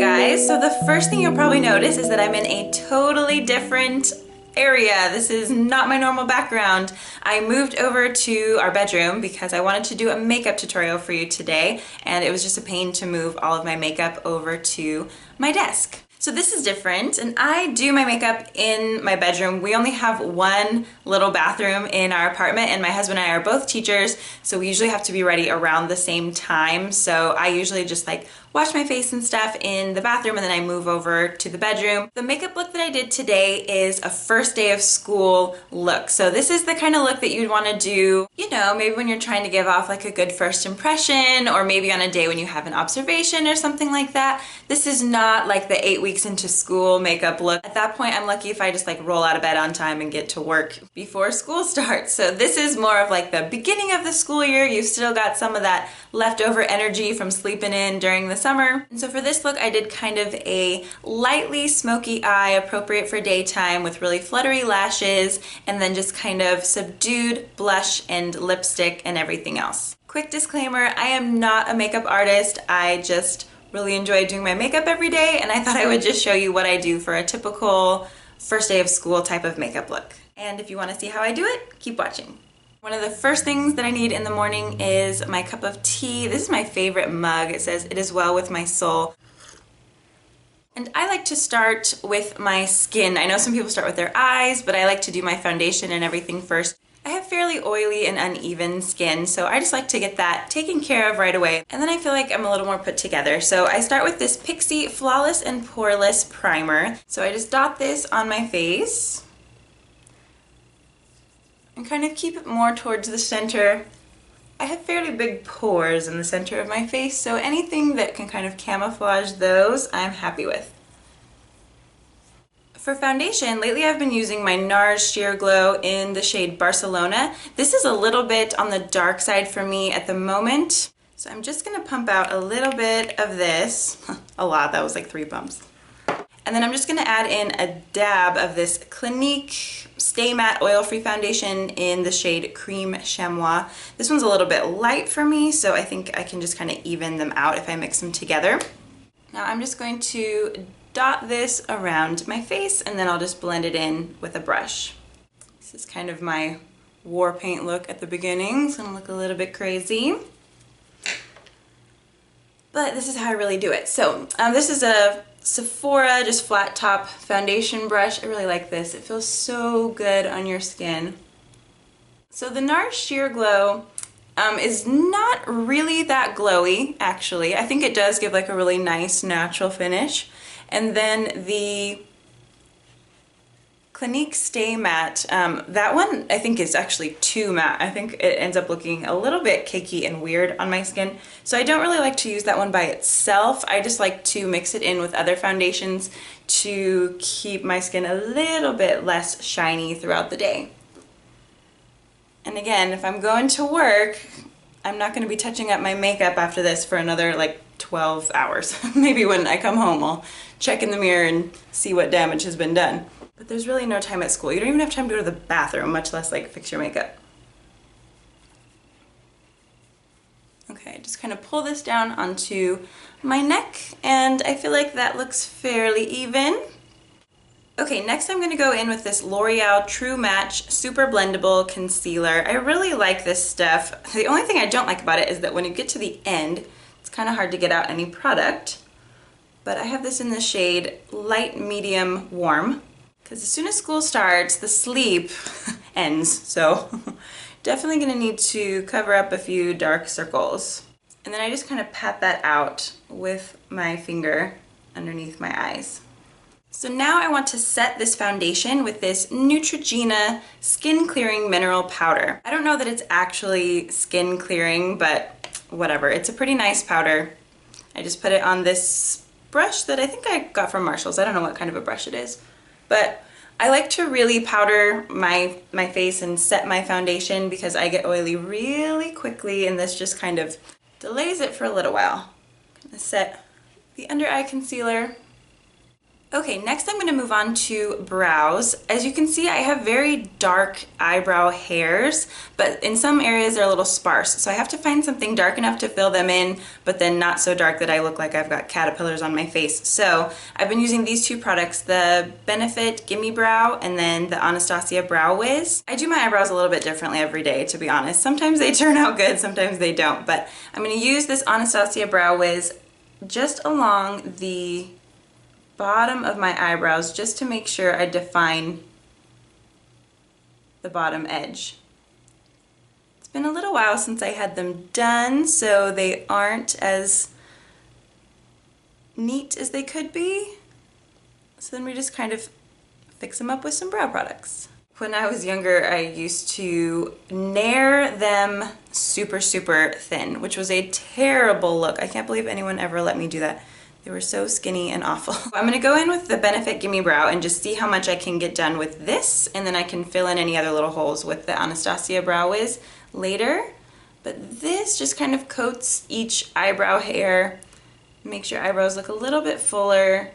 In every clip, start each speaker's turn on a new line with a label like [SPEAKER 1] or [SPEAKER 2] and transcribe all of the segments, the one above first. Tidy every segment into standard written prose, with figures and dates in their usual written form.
[SPEAKER 1] guys, so the first thing you'll probably notice is that I'm in a totally different area. This is not my normal background. I moved over to our bedroom because I wanted to do a makeup tutorial for you today, and it was just a pain to move all of my makeup over to my desk. So this is different, and I do my makeup in my bedroom. We only have one little bathroom in our apartment, and my husband and I are both teachers, so we usually have to be ready around the same time. So I usually just like wash my face and stuff in the bathroom, and then I move over to the bedroom. The makeup look that I did today is a first day of school look. So this is the kind of look that you'd want to do, you know, maybe when you're trying to give off like a good first impression, or maybe on a day when you have an observation or something like that. This is not like the 8 weeks into school makeup look. At that point, I'm lucky if I just like roll out of bed on time and get to work before school starts. So this is more of like the beginning of the school year. You've still got some of that leftover energy from sleeping in during the summer. And so for this look, I did kind of a lightly smoky eye, appropriate for daytime, with really fluttery lashes, and then just kind of subdued blush and lipstick and everything else. Quick disclaimer, I am not a makeup artist. I just really enjoy doing my makeup every day, and I thought I would just show you what I do for a typical first day of school type of makeup look. And if you want to see how I do it, keep watching. One of the first things that I need in the morning is my cup of tea. This is my favorite mug. It says, "It is well with my soul." And I like to start with my skin. I know some people start with their eyes, but I like to do my foundation and everything first. I have fairly oily and uneven skin, so I just like to get that taken care of right away. And then I feel like I'm a little more put together. So I start with this Pixi Flawless and Poreless Primer. So I just dot this on my face and kind of keep it more towards the center. I have fairly big pores in the center of my face, so anything that can kind of camouflage those, I'm happy with. For foundation, lately I've been using my NARS Sheer Glow in the shade Barcelona. This is a little bit on the dark side for me at the moment, so I'm just gonna pump out a little bit of this. A lot, that was like 3 pumps. And then I'm just gonna add in a dab of this Clinique Stay Matte Oil-Free Foundation in the shade Cream Chamois. This one's a little bit light for me, so I think I can just kind of even them out if I mix them together. Now I'm just going to dot this around my face, and then I'll just blend it in with a brush. This is kind of my war paint look at the beginning. It's gonna look a little bit crazy, but this is how I really do it. So this is a Sephora just flat top foundation brush. I really like this. It feels so good on your skin. So the NARS Sheer Glow is not really that glowy, actually. I think it does give like a really nice natural finish. And then the Clinique Stay Matte, that one I think is actually too matte. I think it ends up looking a little bit cakey and weird on my skin. So I don't really like to use that one by itself. I just like to mix it in with other foundations to keep my skin a little bit less shiny throughout the day. And again, if I'm going to work, I'm not going to be touching up my makeup after this for another like 12 hours. Maybe when I come home, I'll check in the mirror and see what damage has been done. But there's really no time at school. You don't even have time to go to the bathroom, much less like fix your makeup. Okay, just kind of pull this down onto my neck, and I feel like that looks fairly even. Okay, next I'm gonna go in with this L'Oreal True Match Super Blendable Concealer. I really like this stuff. The only thing I don't like about it is that when you get to the end, it's kind of hard to get out any product. But I have this in the shade Light Medium Warm, because as soon as school starts, the sleep ends. So definitely gonna need to cover up a few dark circles. And then I just kind of pat that out with my finger underneath my eyes. So now I want to set this foundation with this Neutrogena Skin Clearing Mineral Powder. I don't know that it's actually skin clearing, but whatever. It's a pretty nice powder. I just put it on this brush that I think I got from Marshall's. I don't know what kind of a brush it is. But I like to really powder my face and set my foundation because I get oily really quickly, and this just kind of delays it for a little while. I'm gonna set the under eye concealer. Okay, next I'm going to move on to brows. As you can see, I have very dark eyebrow hairs, but in some areas they're a little sparse. So I have to find something dark enough to fill them in, but then not so dark that I look like I've got caterpillars on my face. So I've been using these two products, the Benefit Gimme Brow and then the Anastasia Brow Wiz. I do my eyebrows a little bit differently every day, to be honest. Sometimes they turn out good, sometimes they don't, but I'm going to use this Anastasia Brow Wiz just along the bottom of my eyebrows just to make sure I define the bottom edge. It's been a little while since I had them done, so they aren't as neat as they could be. So then we just kind of fix them up with some brow products. When I was younger, I used to nair them super, super thin, which was a terrible look. I can't believe anyone ever let me do that. They were so skinny and awful. I'm gonna go in with the Benefit Gimme Brow and just see how much I can get done with this, and then I can fill in any other little holes with the Anastasia Brow Wiz later. But this just kind of coats each eyebrow hair, makes your eyebrows look a little bit fuller,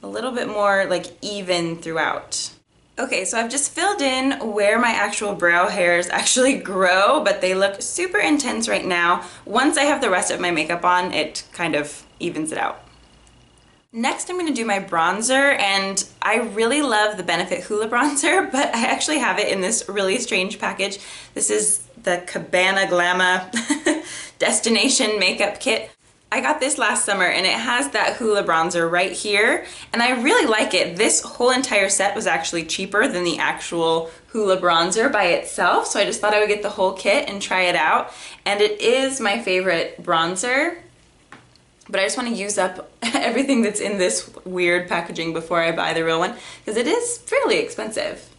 [SPEAKER 1] a little bit more like even throughout. Okay, so I've just filled in where my actual brow hairs actually grow, but they look super intense right now. Once I have the rest of my makeup on, it kind of evens it out. Next, I'm going to do my bronzer, and I really love the Benefit Hoola bronzer, but I actually have it in this really strange package. This is the Cabana Glamma Destination Makeup Kit. I got this last summer, and it has that Hoola bronzer right here, and I really like it. This whole entire set was actually cheaper than the actual Hoola bronzer by itself, so I just thought I would get the whole kit and try it out, and it is my favorite bronzer. But I just want to use up everything that's in this weird packaging before I buy the real one, because it is fairly expensive.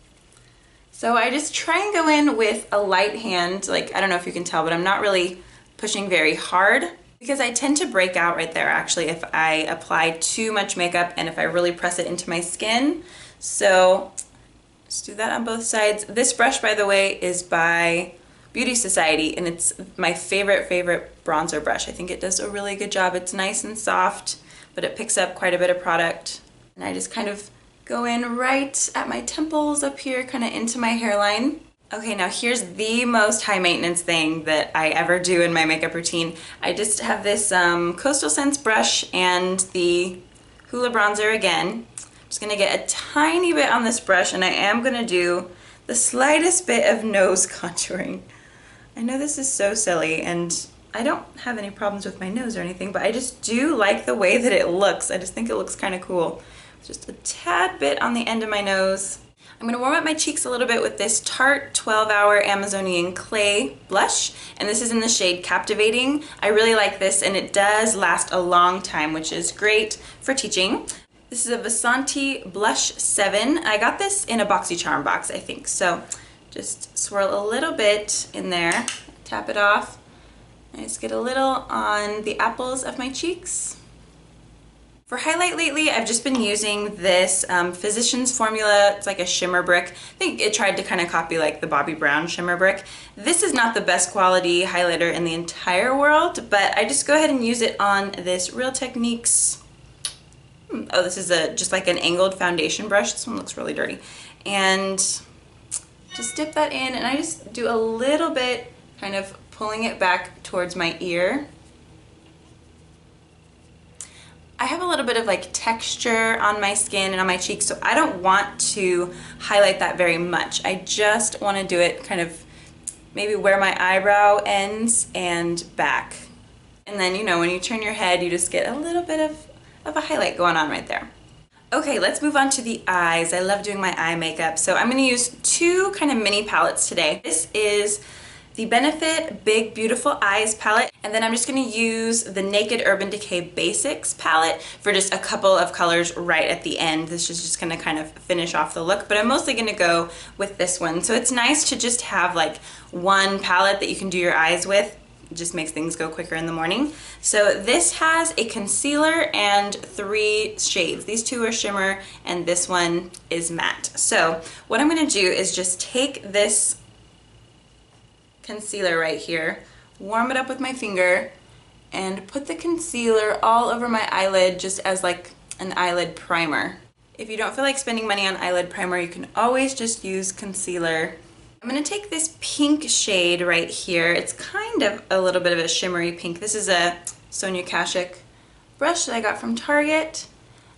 [SPEAKER 1] So I just try and go in with a light hand, like, I don't know if you can tell, but I'm not really pushing very hard, because I tend to break out right there actually if I apply too much makeup and if I really press it into my skin. So just do that on both sides. This brush, by the way, is by Beauty Society, and it's my favorite bronzer brush. I think it does a really good job. It's nice and soft, but it picks up quite a bit of product. And I just kind of go in right at my temples up here, kind of into my hairline. Okay, now here's the most high maintenance thing that I ever do in my makeup routine. I just have this Coastal Scents brush and the Hoola bronzer again. I'm just gonna get a tiny bit on this brush, and I am gonna do the slightest bit of nose contouring. I know this is so silly, and I don't have any problems with my nose or anything, but I just do like the way that it looks. I just think it looks kind of cool. Just a tad bit on the end of my nose. I'm gonna warm up my cheeks a little bit with this Tarte 12-Hour Amazonian Clay blush, and this is in the shade Captivating. I really like this, and it does last a long time, which is great for teaching. This is a Vasanti Blush 7. I got this in a BoxyCharm box, I think. So just swirl a little bit in there, tap it off, and just get a little on the apples of my cheeks. For highlight lately, I've just been using this Physicians Formula. It's like a shimmer brick. I think it tried to kind of copy like the Bobbi Brown shimmer brick. This is not the best quality highlighter in the entire world, but I just go ahead and use it on this Real Techniques. Oh, this is just like an angled foundation brush. This one looks really dirty. And just dip that in, and I just do a little bit, kind of pulling it back towards my ear. I have a little bit of like texture on my skin and on my cheeks, so I don't want to highlight that very much. I just want to do it kind of maybe where my eyebrow ends and back. And then, you know, when you turn your head, you just get a little bit of a highlight going on right there. Okay, let's move on to the eyes. I love doing my eye makeup, so I'm going to use two kind of mini palettes today. This is the Benefit Big Beautiful Eyes palette, and then I'm just going to use the Naked Urban Decay Basics palette for just a couple of colors right at the end. This is just going to kind of finish off the look, but I'm mostly going to go with this one. So it's nice to just have like one palette that you can do your eyes with. It just makes things go quicker in the morning. So this has a concealer and 3 shades. These two are shimmer and this one is matte. So what I'm going to do is just take this concealer right here, warm it up with my finger, and put the concealer all over my eyelid just as like an eyelid primer. If you don't feel like spending money on eyelid primer, you can always just use concealer. I'm going to take this pink shade right here. It's kind of a little bit of a shimmery pink. This is a Sonia Kashuk brush that I got from Target.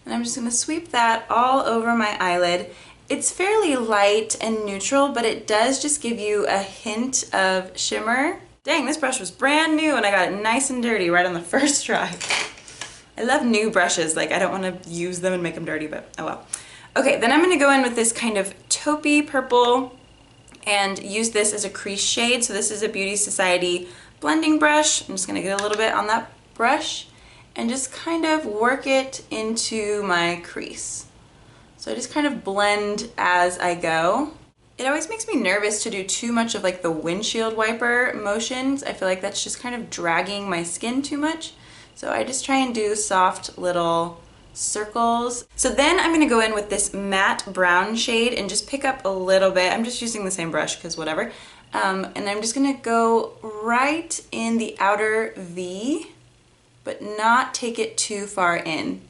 [SPEAKER 1] And I'm just going to sweep that all over my eyelid. It's fairly light and neutral, but it does just give you a hint of shimmer. Dang, this brush was brand new and I got it nice and dirty right on the first try. I love new brushes. Like, I don't want to use them and make them dirty, but oh well. Okay, then I'm going to go in with this kind of taupey purple and use this as a crease shade. So this is a Beauty Society blending brush. I'm just going to get a little bit on that brush and just kind of work it into my crease. So I just kind of blend as I go. It always makes me nervous to do too much of like the windshield wiper motions. I feel like that's just kind of dragging my skin too much. So I just try and do soft little circles. So then I'm going to go in with this matte brown shade and just pick up a little bit. I'm just using the same brush because whatever. And I'm just going to go right in the outer V, but not take it too far in.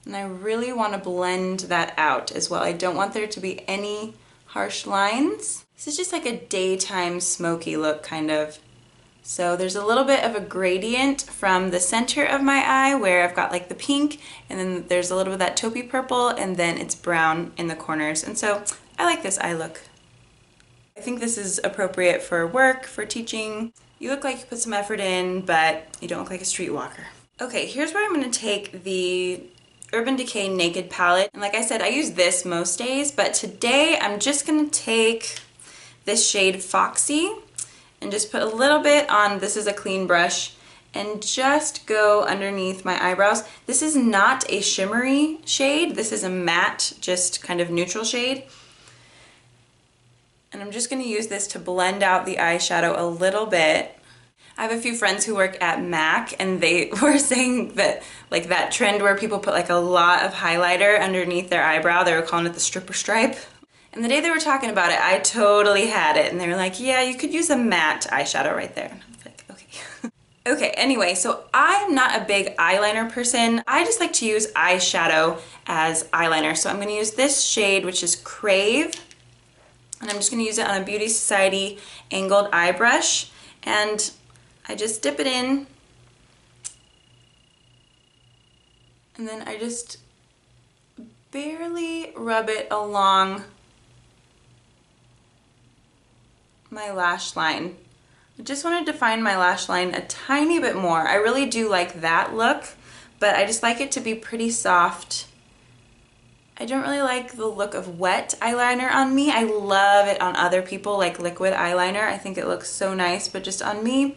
[SPEAKER 1] And I really want to blend that out as well. I don't want there to be any harsh lines. This is just like a daytime smoky look kind of. So there's a little bit of a gradient from the center of my eye where I've got like the pink, and then there's a little bit of that taupey purple, and then it's brown in the corners. And so I like this eye look. I think this is appropriate for work, for teaching. You look like you put some effort in, but you don't look like a streetwalker. Okay, here's where I'm going to take the Urban Decay Naked palette. And like I said, I use this most days, but today I'm just going to take this shade Foxy and just put a little bit on, this is a clean brush, and just go underneath my eyebrows. This is not a shimmery shade. This is a matte, just kind of neutral shade. And I'm just going to use this to blend out the eyeshadow a little bit. I have a few friends who work at MAC, and they were saying that like that trend where people put like a lot of highlighter underneath their eyebrow, they were calling it the stripper stripe. And the day they were talking about it, I totally had it. And they were like, yeah, you could use a matte eyeshadow right there. And I was like, okay. Okay, anyway, so I'm not a big eyeliner person. I just like to use eyeshadow as eyeliner. So I'm going to use this shade, which is Crave. And I'm just going to use it on a Beauty Society angled eye brush. And I just dip it in. And then I just barely rub it along my lash line. I just want to define my lash line a tiny bit more. I really do like that look, but I just like it to be pretty soft. I don't really like the look of wet eyeliner on me. I love it on other people, like liquid eyeliner. I think it looks so nice, but just on me,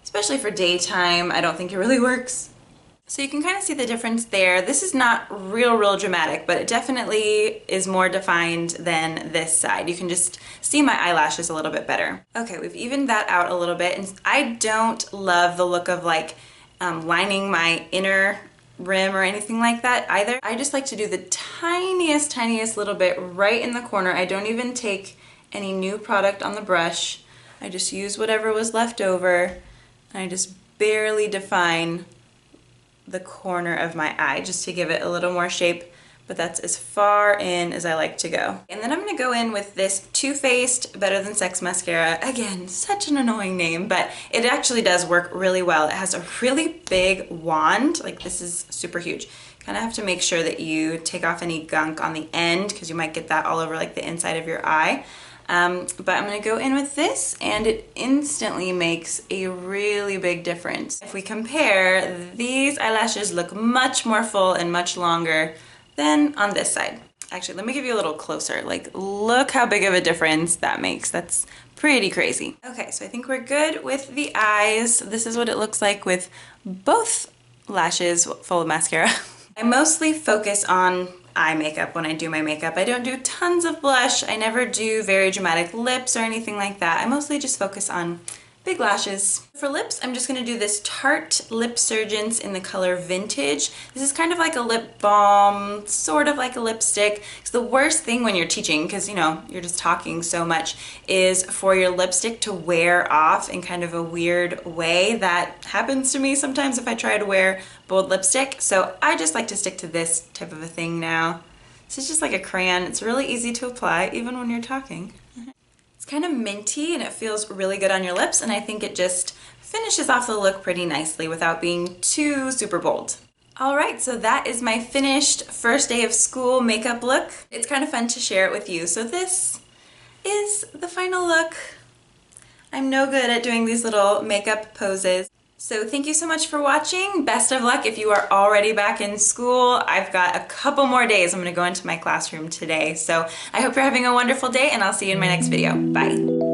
[SPEAKER 1] especially for daytime, I don't think it really works. So you can kind of see the difference there. This is not real dramatic, but it definitely is more defined than this side. You can just see my eyelashes a little bit better. Okay, we've evened that out a little bit, and I don't love the look of like lining my inner rim or anything like that either. I just like to do the tiniest little bit right in the corner. I don't even take any new product on the brush. I just use whatever was left over, and I just barely define the corner of my eye just to give it a little more shape, but that's as far in as I like to go. And then I'm going to go in with this Too Faced Better Than Sex mascara. Again, such an annoying name, but it actually does work really well. It has a really big wand, like this is super huge. Kind of have to make sure that you take off any gunk on the end because you might get that all over like the inside of your eye. But I'm going to go in with this, and it instantly makes a really big difference. If we compare, these eyelashes look much more full and much longer than on this side. Actually, let me give you a little closer. Like, look how big of a difference that makes. That's pretty crazy. Okay, so I think we're good with the eyes. This is what it looks like with both lashes full of mascara. I mostly focus on eye makeup when I do my makeup. I don't do tons of blush. I never do very dramatic lips or anything like that. I mostly just focus on big lashes. For lips, I'm just gonna do this Tarte Lip Surgeons in the color Vintage. This is kind of like a lip balm, sort of like a lipstick. It's the worst thing when you're teaching, because you know, you're just talking so much, is for your lipstick to wear off in kind of a weird way. That happens to me sometimes if I try to wear bold lipstick. So I just like to stick to this type of a thing now. This is just like a crayon. It's really easy to apply, even when you're talking. It's kind of minty and it feels really good on your lips, and I think it just finishes off the look pretty nicely without being too super bold. Alright, so that is my finished first day of school makeup look. It's kind of fun to share it with you. So this is the final look. I'm no good at doing these little makeup poses. So thank you so much for watching. Best of luck if you are already back in school. I've got a couple more days. I'm going to go into my classroom today. So I hope you're having a wonderful day, and I'll see you in my next video. Bye.